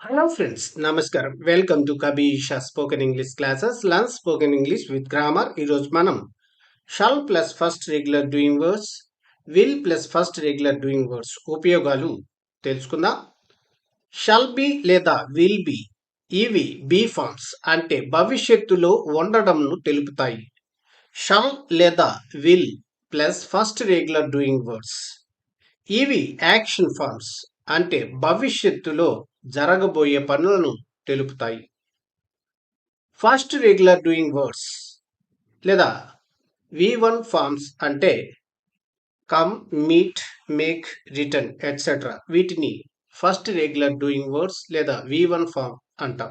Hello friends, Namaskaram. Welcome to Kabisha Spoken English classes. Learn spoken English with grammar. ఈరోజు మనం shall plus first regular doing words, will plus first regular doing words ఉపయోగాలు తెలుసుకుందాం. shall be లేదా will be ఇవి be forms అంటే భవిష్యత్తులో ఉండడంను తెలుపుతాయి. shall లేదా will plus first regular doing words ఇవి యాక్షన్ ఫార్మ్స్ అంటే భవిష్యత్తులో జరగబోయే పనులను తెలుపుతాయి. ఫస్ట్ రెగ్యులర్ డూయింగ్ వర్డ్స్ లేదా V1 ఫార్మ్స్ అంటే come, meet, make, return etcetera వీటిని ఫస్ట్ రెగ్యులర్ డూయింగ్ వర్డ్స్ లేదా V1 ఫార్మ్ అంటాం.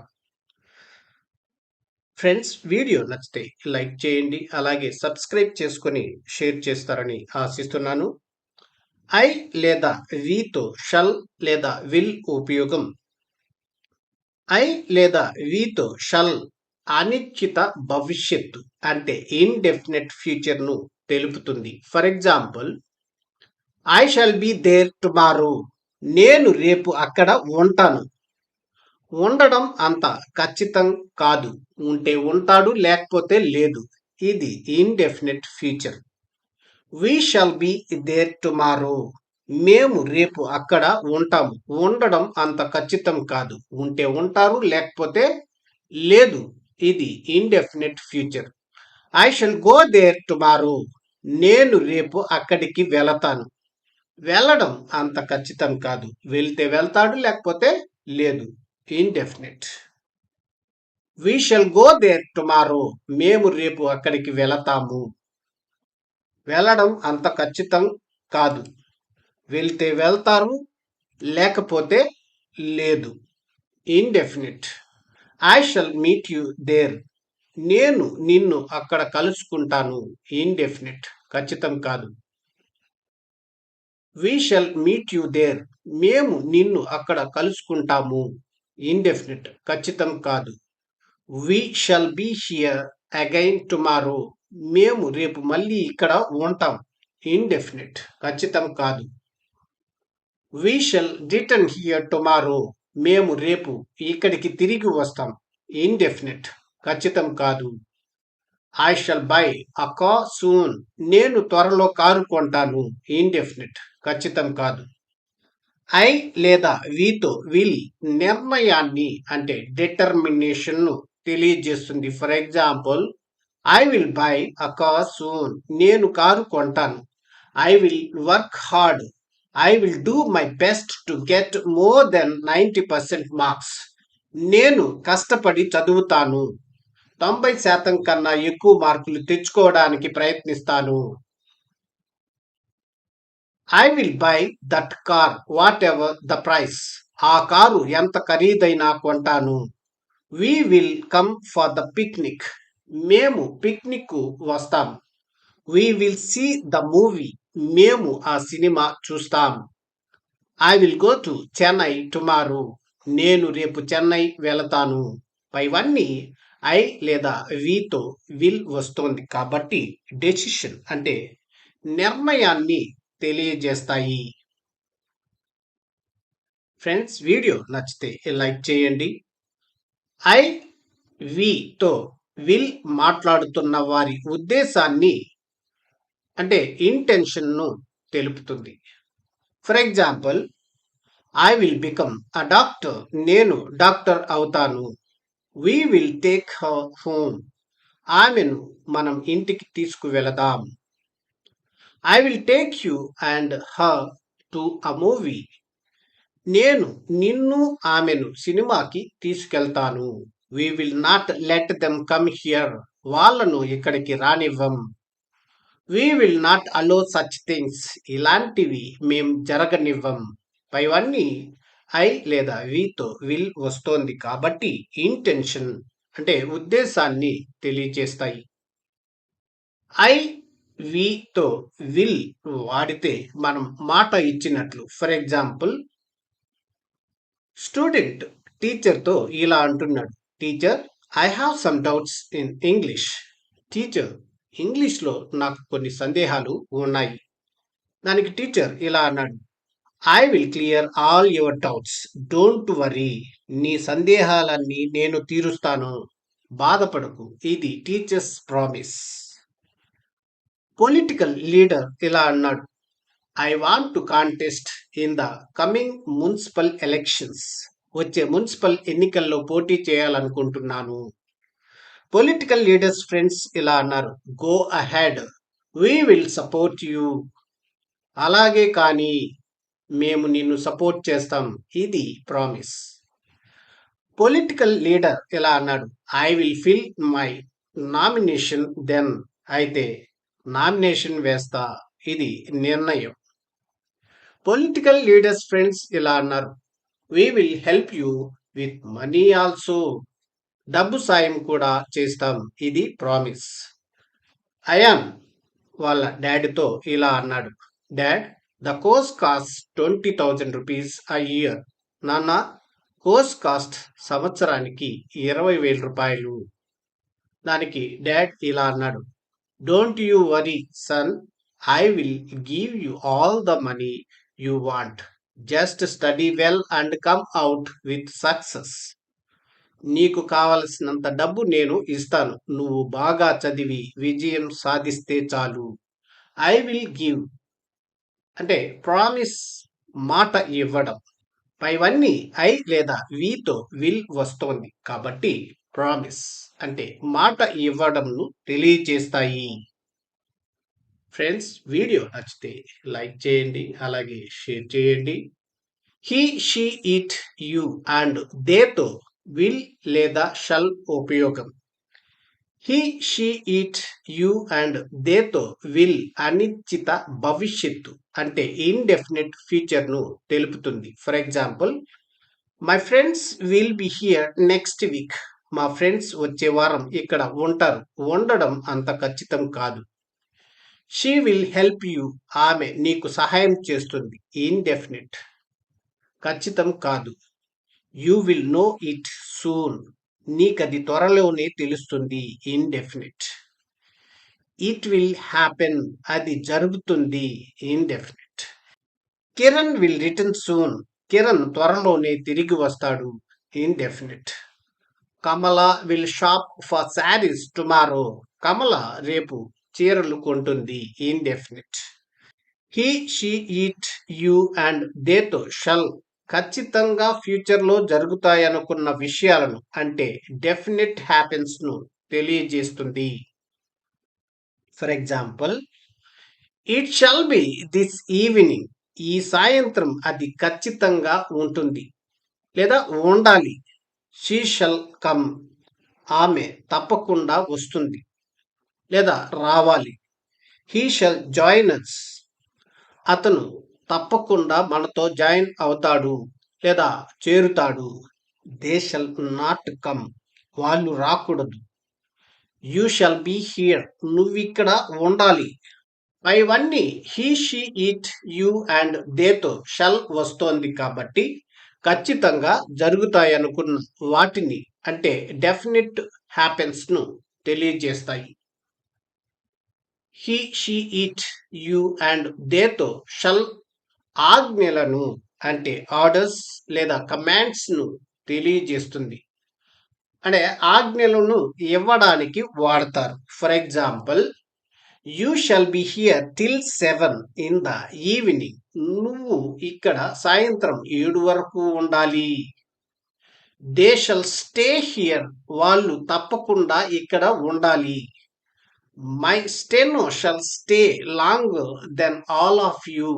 ఫ్రెండ్స్, వీడియో నచ్చితే లైక్ చేయండి, అలాగే సబ్స్క్రైబ్ చేసుకొని షేర్ చేస్తారని ఆశిస్తున్నాను. ఐ లేదా వితో షల్ లేదా విల్ ఉపయోగం. ఐ లేదా వితో షల్ అనిశ్చిత భవిష్యత్తు అంటే ఇండెఫినెట్ ఫ్యూచర్ ను తెలుపుతుంది. For example, I shall be there tomorrow. నేను రేపు అక్కడ ఉంటాను. ఉండడం అంత ఖచ్చితం కాదు. ఉంటే ఉంటాడు, లేకపోతే లేదు. ఇది indefinite future. We shall be there tomorrow. మేము రేపు అక్కడ ఉంటాము. ఉండడం అంత ఖచ్చితం కాదు. ఉంటే ఉంటారు, లేకపోతే లేదు. ఇది indefinite future. I shall go there tomorrow. నేను రేపు అక్కడికి వెళతాను. వెళ్ళడం అంత ఖచ్చితం కాదు. వెళ్తే వెళ్తాడు, లేకపోతే లేదు. Indefinite. We shall go there tomorrow. మేము రేపు అక్కడికి వెళతాము. వెళ్ళడం అంత ఖచ్చితం కాదు. వెళ్తే వెళ్తారు, లేకపోతే లేదు. Indefinite. I shall meet you there. నేను నిన్ను అక్కడ కలుసుకుంటాను. ఇండెఫినిట్, ఖచ్చితం కాదు. We shall meet you there. మేము నిన్ను అక్కడ కలుసుకుంటాము. ఇండెఫినిట్, ఖచ్చితం కాదు. We shall be here again tomorrow. మేము రేపు మళ్ళీ ఇక్కడ ఉంటాం. ఇండెఫినిట్, ఖచ్చితం కాదు. We shall return here tomorrow. మేము రేపు ఇక్కడికి తిరిగి వస్తాం. ఇండెఫినిట్, ఖచ్చితం కాదు. I shall buy a car soon. నేను త్వరలో కారు కొంటాను. ఇండెఫినిట్, ఖచ్చితం కాదు. ఐ లేదా వితో విల్ నిర్ణయాన్ని అంటే డిటర్మినేషన్ ను తెలియజేస్తుంది. For example, I will buy a car soon. నేను కారు కొంటాను. I will work hard. I will do my best to get more than 90% marks. నేను కష్టపడి చదువుతాను. 90% కన్నా ఎక్కువ మార్కులు తెచ్చుకోవడానికి ప్రయత్నిస్తాను. I will buy that car whatever the price. ఆ కారు ఎంత ఖరీదైనా కొంటాను. We will come for the picnic. మేము పిక్నిక్ కు వస్తాం. We will see the movie. మేము ఆ సినిమా చూస్తాం. I will go to Chennai tomorrow. నేను రేపు చెన్నై వెళతాను. పైవన్నీ ఐ లేదా వితో విల్ వస్తోంది కాబట్టి డెసిషన్ అంటే నిర్ణయాన్ని తెలియజేస్తాయి. ఫ్రెండ్స్, వీడియో నచ్చితే లైక్ చేయండి. ఐ వితో విల్ మాట్లాడుతున్న వారి ఉద్దేశాన్ని అంటే ఇంటెన్షన్ ను తెలుపుతుంది. For example, I will become a doctor. నేను డాక్టర్ అవుతాను. We will take her home. ఆమెను మనం ఇంటికి తీసుకువెళదాం. I will take you and her to a movie. నేను నిన్ను ఆమెను సినిమాకి తీసుకెళ్తాను. We will not let them come here. వాళ్ళను ఇక్కడికి రానివ్వం. We will not allow such things. ఇలాంటివి మేం జరగనివ్వం. పైవన్నీ ఐ లేదా వితో విల్ వస్తోంది కాబట్టి ఇంటెన్షన్ అంటే ఉద్దేశాన్ని తెలియజేస్తాయి. ఐ వితో విల్ వాడితే మనం మాట ఇచ్చినట్లు. ఫర్ ఎగ్జాంపుల్, స్టూడెంట్ టీచర్తో ఇలా అంటున్నాడు, teacher, I have some doubts in English. Teacher, ఇంగ్లీష్లో నాకు కొన్ని సందేహాలు ఉన్నాయి. దానికి టీచర్ ఇలా అన్నాడు, I will clear all your doubts. Don't worry. నీ సందేహాలన్నీ నేను తీరుస్తాను. బాధపడకు. ఇది టీచర్స్ ప్రామిస్. పొలిటికల్ లీడర్ ఇలా అన్నాడు. I want to contest in the coming municipal elections. వచ్చే మున్సిపల్ ఎన్నికల్లో పోటీ చేయాలనుకుంటున్నాను. పొలిటికల్ లీడర్స్ ఫ్రెండ్స్ ఇలా అన్నారు. Go ahead. We will support you. అలాగే కానీ మేము నిన్ను సపోర్ట్ చేస్తాం. ఇది ప్రామిస్. పొలిటికల్ లీడర్ ఇలా అన్నాడు. I will fill my nomination then. అయితే నామినేషన్ వేస్తా. ఇది నిర్ణయం. పొలిటికల్ లీడర్స్ ఫ్రెండ్స్ ఇలా అన్నారు. We will help you with money also. డబ్బు సాయం కూడా చేస్తాం. ఇది ప్రామిస్. అయాన్ వాళ్ళ డాడీతో ఇలా అన్నాడు. Dad, the course cost 20,000 rupees a year. నాన్న, కోర్స్ కాస్ట్ సంవత్సరానికి 20,000 రూపాయలు. దానికి డాడ్ ఇలా అన్నాడు. Don't you worry son. I will give you all the money you want. Just study well and come out with success. నీకు కావలసినంత డబ్బు నేను ఇస్తాను. నువ్వు బాగా చదివి విజయం సాధిస్తే చాలు. ఐ విల్ గివ్ అంటే ప్రామిస్, మాట ఇవ్వడం. పైవన్నీ ఐ లేదా వీతో విల్ వస్తోంది కాబట్టి ప్రామిస్ అంటే మాట ఇవ్వడంను తెలియజేస్తాయి. ఫ్రెండ్స్, వీడియో నచ్చితే లైక్ చేయండి, అలాగే షేర్ చేయండి. He, she, it, you and దేతో విల్ లేదా షల్ ఉపయోగం. He, she, it, you and దేతో విల్ అనిశ్చిత భవిష్యత్తు అంటే ఇండెఫినెట్ ఫ్యూచర్ను తెలుపుతుంది. For example, my friends will be here next week. మా ఫ్రెండ్స్ వచ్చే వారం ఇక్కడ ఉంటారు. ఉండడం అంత ఖచ్చితం కాదు. She will help you. ఆమె నీకు సహాయం చేస్తుంది. ఇండెఫినెట్, ఖచ్చితం కాదు. You will know it soon. నీకది త్వరలోనే తెలుస్తుంది. ఇండెఫినెట్. It will happen. అది జరుగుతుంది. Indefinite. Kiran will return soon. Kiran త్వరలోనే తిరిగి వస్తాడు. Indefinite. Kamala will shop for saris tomorrow. Kamala రేపు చీరలు కొంటుంది. Indefinite. He, she, it, you and దేతో షల్ ఖచ్చితంగా ఫ్యూచర్లో జరుగుతాయనుకున్న విషయాలను అంటే డెఫినెట్ హ్యాపెన్స్ ను తెలియజేస్తుంది. For example, it shall be this evening. ఈ సాయంత్రం అది ఖచ్చితంగా ఉంటుంది లేదా ఉండాలి. She shall come. ఆమె తప్పకుండా వస్తుంది లేదా రావాలి. He shall join us. అతను తప్పకుండా మనతో జాయిన్ అవుతాడు లేదా చేరుతాడు. They shall not come. వాళ్ళు రాకూడదు. You shall be here. నువ్విక్కడ ఉండాలి. పైవన్నీ he, she, it, you and దేతో షల్ వస్తోంది కాబట్టి ఖచ్చితంగా జరుగుతాయనుకున్న వాటిని అంటే డెఫినెట్ హ్యాపెన్స్ ను తెలియజేస్తాయి. He, she, it, you and దేతో షల్ ఆజ్ఞలను అంటే ఆర్డర్స్ లేదా కమాండ్స్ ను తెలియజేస్తుంది. అంటే ఆజ్ఞలను ఇవ్వడానికి వాడతారు. For example, you shall be here till 7 in the evening. నువ్వు ఇక్కడ సాయంత్రం 7 వరకు ఉండాలి. They shall stay here. వాళ్ళు తప్పకుండా ఇక్కడ ఉండాలి. My steno shall stay long than all of you.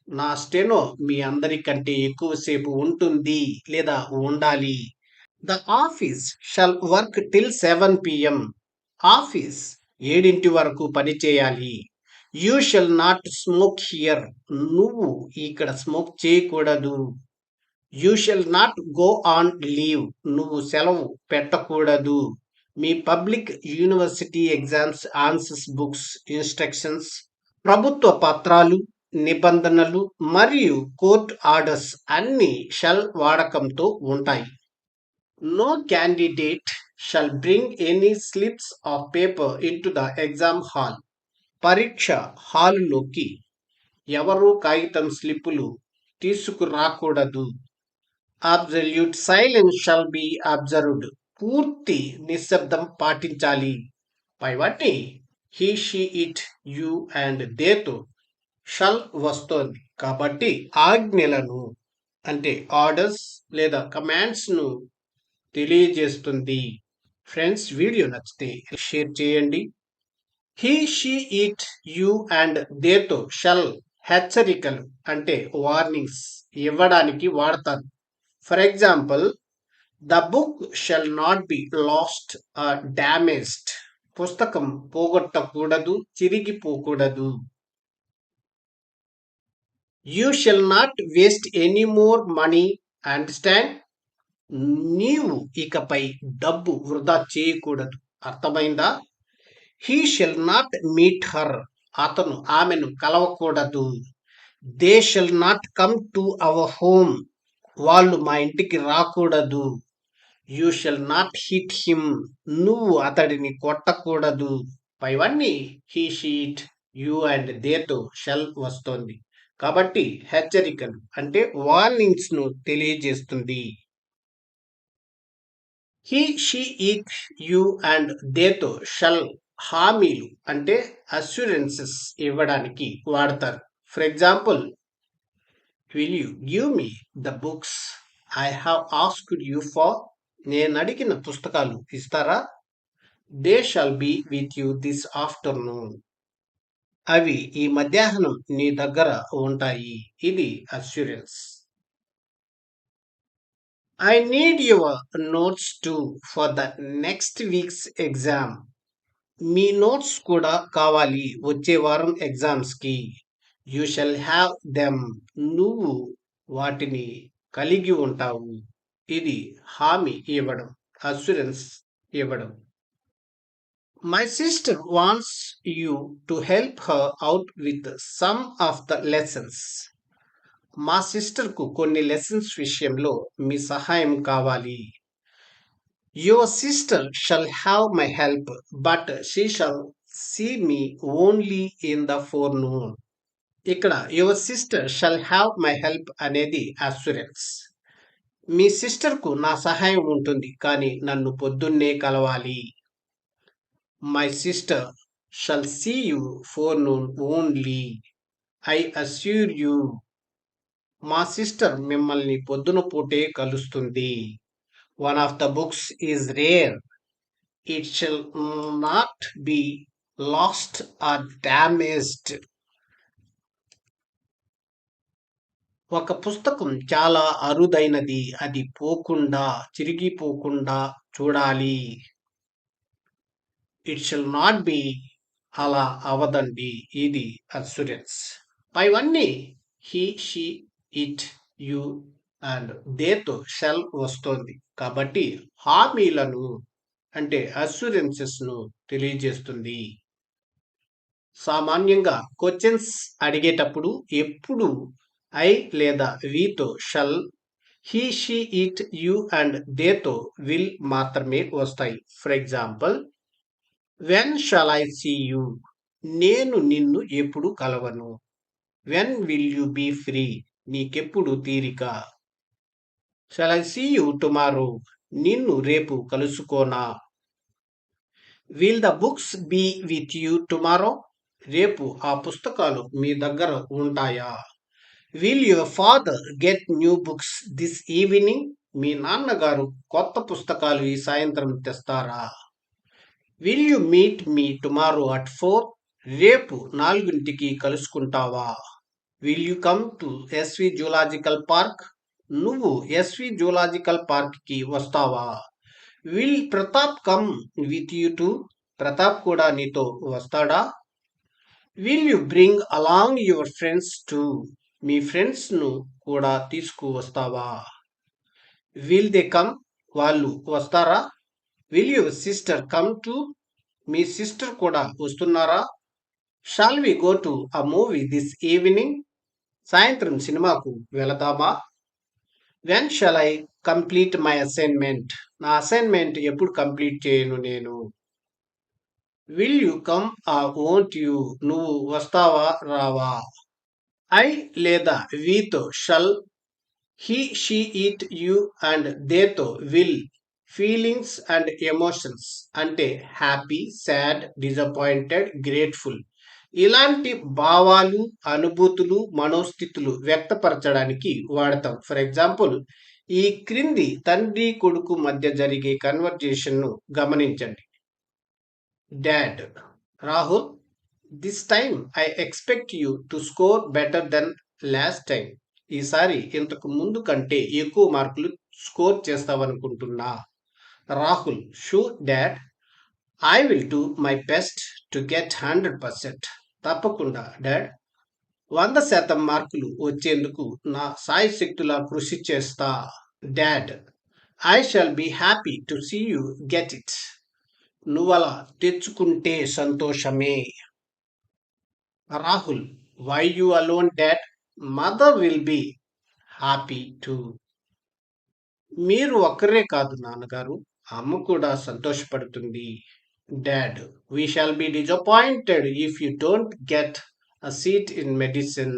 నా స్టెనో మీ అందరికంటే ఎక్కువసేపు ఉంటుంది లేదా ఉండాలి. The office shall work till 7 PM. Office 7 వరకు పని చేయాలి. You shall not smoke here. నువ్వు ఇక్కడ స్మోక్ చేయకూడదు. You shall not go on leave. నువ్వు సెలవు పెట్టకూడదు. మీ public university exams answers books instructions, ప్రభుత్వ పత్రాలు, నిబంధనలు మరియు కోర్ట్ ఆర్డర్స్ అన్ని షల్ వాడకంతో ఉంటాయి. No candidate shall bring any slips of paper into the exam hall. పరీక్ష హాలులోకి ఎవరూ కాగితం స్లిప్పులు తీసుకురాకూడదు. Absolute silence shall be observed. పూర్తి నిశ్శబ్దం పాటించాలి. పైవన్నీ he she it you and దేతో షల్ వస్తోంది. కాబట్టి ఆజ్ఞలను అంటే ఆర్డర్స్ లేదా కమాండ్స్ ను తెలియజేస్తుంది. ఫ్రెండ్స్, వీడియో నచ్చితే షేర్ చేయండి. He she it you and దేతో షల్ హెచ్చరికలు అంటే వార్నింగ్స్ ఇవ్వడానికి వాడతారు. For example, the book shall not be lost or damaged. పుస్తకం పోగొట్టకూడదు, చిరిగిపోకూడదు. You shall not waste any more money. Understand? నీవు ఇకపై డబ్బు వృధా చేయకూడదు. అర్థమైందా? He shall not meet her. అతను ఆమెను కలవకూడదు. They shall not come to our home. వాళ్ళు మా ఇంటికి రాకూడదు. You shall not hit him. నువ్వు అతడిని కొట్టకూడదు. పైవన్నీ హీ షీట్ యూ అండ్ దేతో షల్ వస్తోంది. కాబట్టి హెచ్చరికలు అంటే వార్నింగ్స్ ను తెలియజేస్తుంది. He she it you and దేతో షల్ హామీలు అంటే అస్యూరెన్సెస్ ఇవ్వడానికి వాడతారు. For example, will you give me the books I have asked you for. నేను అడిగిన పుస్తకాలు ఇస్తారా? They shall be with you this afternoon. అవి ఈ మధ్యాహ్నం నీ దగ్గర ఉంటాయి. ఇది assurance. I need your notes too for the next week's exam. మీ నోట్స్ కూడా కావాలి వచ్చే వారం ఎగ్జామ్స్ కి. You shall have them. నువ్వు వాటిని కలిగి ఉంటావు. ఇది హామీ ఇవ్వడం, అస్యూరెన్స్ ఇవ్వడం. My sister wants you to help her out with some of the lessons. మా సిస్టర్కు కొన్ని లెసన్స్ విషయంలో మీ సహాయం కావాలి. Your sister shall have my help but she shall see me only in the forenoon. ఇక్కడ your sister shall have my help అనేది assurance. మీ సిస్టర్కు నా సహాయం ఉంటుంది, కానీ నన్ను పొద్దున్నే కలవాలి. My sister shall see you forenoon only. I assure you. మా సిస్టర్ మిమ్మల్ని పొద్దున పూటే కలుస్తుంది. One of the books is rare. It shall not be lost or damaged. ఒక పుస్తకం చాలా అరుదైనది. అది పోకుండా, చిరిగిపోకుండా చూడాలి. It shall not be. అలా అవదండి. ఇది అస్యూరెన్స్. పైవన్నీ he she it you and దేతో షల్ వస్తోంది. కాబట్టి హామీలను అంటే అస్యూరెన్సెస్ ను తెలియజేస్తుంది. సామాన్యంగా క్వశ్చన్స్ అడిగేటప్పుడు ఎప్పుడు ఐ లేదా వితో shall, he she it you and దేతో విల్ మాత్రమే వస్తాయి. For example, when shall I see you. నేను నిన్ను ఎప్పుడు కలవను. When will you be free. నీకెప్పుడు తీరిక. Shall I see you tomorrow. నిన్ను రేపు కలుసుకోనా. Will the books be with you tomorrow. రేపు ఆ పుస్తకాలు మీ దగ్గర ఉంటాయా. Will your father get new books this evening. మీ నాన్నగారు కొత్త పుస్తకాలు ఈ సాయంత్రం తెస్తారా. Will you meet me tomorrow at 4. రేపు 4కి కలుసుకుంటావా. Will you come to SV Zoological Park. నువ్వు ఎస్వి జూలాజికల్ పార్క్ కి వస్తావా. Will Pratap come with you too. Pratap కూడా నీతో వస్తాడా. Will you bring along your friends too. మీ ఫ్రెండ్స్ ను కూడా తీసుకువస్తావా. Will they come. వాళ్ళు వస్తారా. Will your sister come too. మీ సిస్టర్ కూడా వస్తున్నారా. Shall we go to a movie this evening. సాయంత్రం సినిమాకు వెళదామా. When shall I complete my assignment. నా అసైన్మెంట్ ఎప్పుడు కంప్లీట్ చేయను నేను. Will you come or won't you. నువ్వు వస్తావా రావా. ఐ లేదా వీతో shall, he she it you and దేతో విల్, ఫీలింగ్స్ అండ్ ఎమోషన్స్ అంటే హ్యాపీ, సాడ్, డిసప్పాయింటెడ్, గ్రేట్ఫుల్ ఇలాంటి భావాలు, అనుభూతులు, మనోస్థితులు వ్యక్తపరచడానికి వాడతాం. ఫర్ ఎగ్జాంపుల్, ఈ క్రింది తండ్రి కొడుకు మధ్య జరిగే కన్వర్జేషన్ ను గమనించండి. Dad: Rahul, this time I expect you to score better than last time. ఈసారి ఇంతకు ముందు కంటే ఎక్కువ మార్కులు స్కోర్ చేస్తావనుకుంటున్నా. Rahul: sure dad, I will do my best to get 100%. తప్పకుండా డాడ్, 100% మార్కులు వచ్చేందుకు నా శాయశక్తులా కృషి చేస్తా. Dad: I shall be happy to see you get it. నువ్వలా తెచ్చుకుంటే సంతోషమే. Rahul: why you alone dad, mother will be happy too. మీరు ఒక్కరే కాదు నాన్నగారు, అమ్మ కూడా సంతోషపడుతుంది. Dad: we shall be disappointed if you don't get a seat in medicine.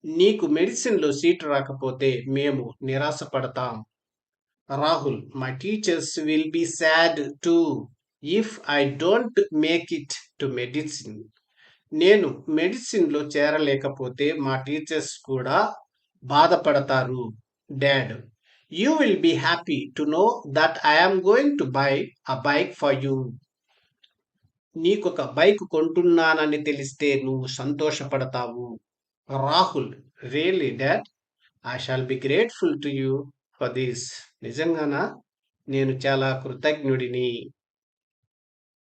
నీకు మెడిసిన్లో సీట్ రాకపోతే మేము నిరాశపడతాం. Rahul: my teachers will be sad too if I don't make it to medicine. నేను మెడిసిన్లో చేరలేకపోతే మా టీచర్స్ కూడా బాధపడతారు. Dad: you will be happy to know that I am going to buy a bike for you. నీకొక bike కొంటున్నానని తెలిస్తే నువ్వు సంతోషపడతావు. Rahul: really dad, I shall be grateful to you for this. నిజంగానా? నేను చాలా కృతజ్ఞుడిని.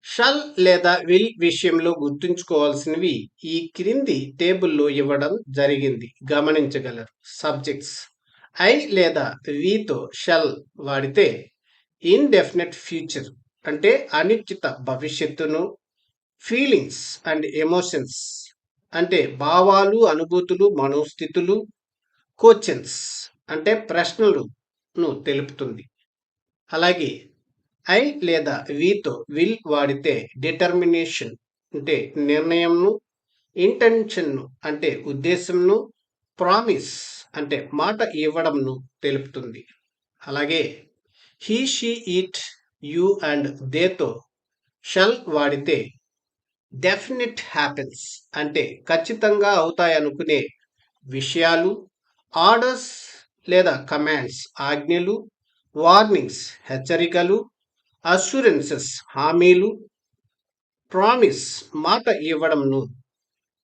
షల్ లేదా విల్ విషయంలో గుర్తుంచుకోవాల్సినవి ఈ క్రింది టేబుల్లో ఇవ్వడం జరిగింది, గమనించగలరు. సబ్జెక్ట్స్: ఐ లేదా వీతో షల్ వాడితే ఇండెఫినెట్ ఫ్యూచర్ అంటే అనిశ్చిత భవిష్యత్తును, ఫీలింగ్స్ అండ్ ఎమోషన్స్ అంటే భావాలు, అనుభూతులు, మనోస్థితులు, క్వశ్చన్స్ అంటే ప్రశ్నలను తెలుపుతుంది. అలాగే ఐ లేదా వీతో విల్ వాడితే డిటర్మినేషన్ అంటే నిర్ణయంను, ఇంటెన్షన్ను అంటే ఉద్దేశంను, ప్రామిస్ అంటే మాట ఇవ్వడంను తెలుపుతుంది. అలాగే he she it you and దేతో షల్ వాడితే డెఫినెట్ హ్యాపెన్స్ అంటే ఖచ్చితంగా అవుతాయనుకునే విషయాలు, ఆర్డర్స్ లేదా కమాండ్స్ ఆజ్ఞలు, వార్నింగ్స్ హెచ్చరికలు, అష్యూరెన్సెస్ హామీలు, ప్రామిస్ మాట ఇవ్వడంను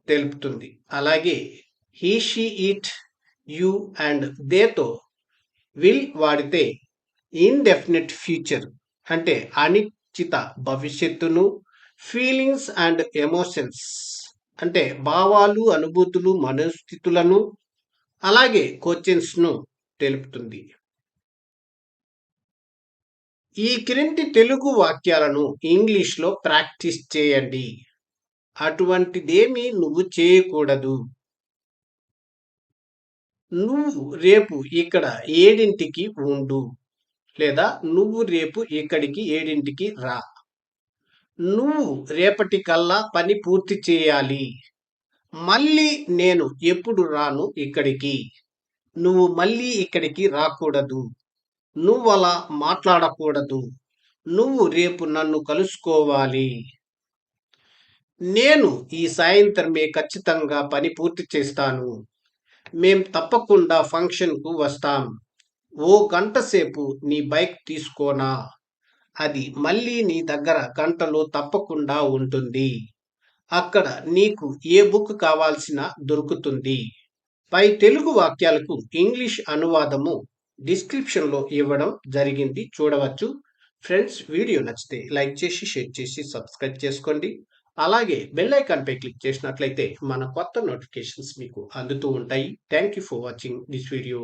తెలుపుతుంది. అలాగే he she it you and దేతో విల్ వాడితే ఇండెఫినెట్ ఫ్యూచర్ అంటే అనిశ్చిత భవిష్యత్తును, ఫీలింగ్స్ అండ్ ఎమోషన్స్ అంటే భావాలు, అనుభూతులు, మనస్థితులను, అలాగే క్వశ్చన్స్ను తెలుపుతుంది. ఈ క్రింది తెలుగు వాక్యాలను ఇంగ్లీష్లో ప్రాక్టీస్ చేయండి. అటువంటిదేమీ నువ్వు చేయకూడదు. నువ్వు రేపు ఇక్కడ 7ంటికి ఉండు, లేదా నువ్వు రేపు ఇక్కడికి 7ంటికి రా. నువ్వు రేపటికల్లా పని పూర్తి చేయాలి. మళ్ళీ నేను ఎప్పుడు రాను ఇక్కడికి. నువ్వు మళ్ళీ ఇక్కడికి రాకూడదు. నువ్వలా మాట్లాడకూడదు. నువ్వు రేపు నన్ను కలుసుకోవాలి. నేను ఈ సాయంత్రమే ఖచ్చితంగా పని పూర్తి చేస్తాను. మేం తప్పకుండా ఫంక్షన్కు వస్తాం. ఓ గంట సేపు నీ బైక్ తీసుకోనా? అది మళ్ళీ నీ దగ్గర గంటలో తప్పకుండా ఉంటుంది. అక్కడ నీకు ఏ బుక్ కావాల్సిన దొరుకుతుంది. పై తెలుగు వాక్యాలకు ఇంగ్లీష్ అనువాదము డిస్క్రిప్షన్లో ఇవ్వడం జరిగింది, చూడవచ్చు. ఫ్రెండ్స్, వీడియో నచ్చితే లైక్ చేసి, షేర్ చేసి, సబ్స్క్రైబ్ చేసుకోండి. అలాగే బెల్ ఐకాన్పై క్లిక్ చేసినట్లయితే మన కొత్త నోటిఫికేషన్స్ మీకు అందుతూ ఉంటాయి. Thank you for watching this video.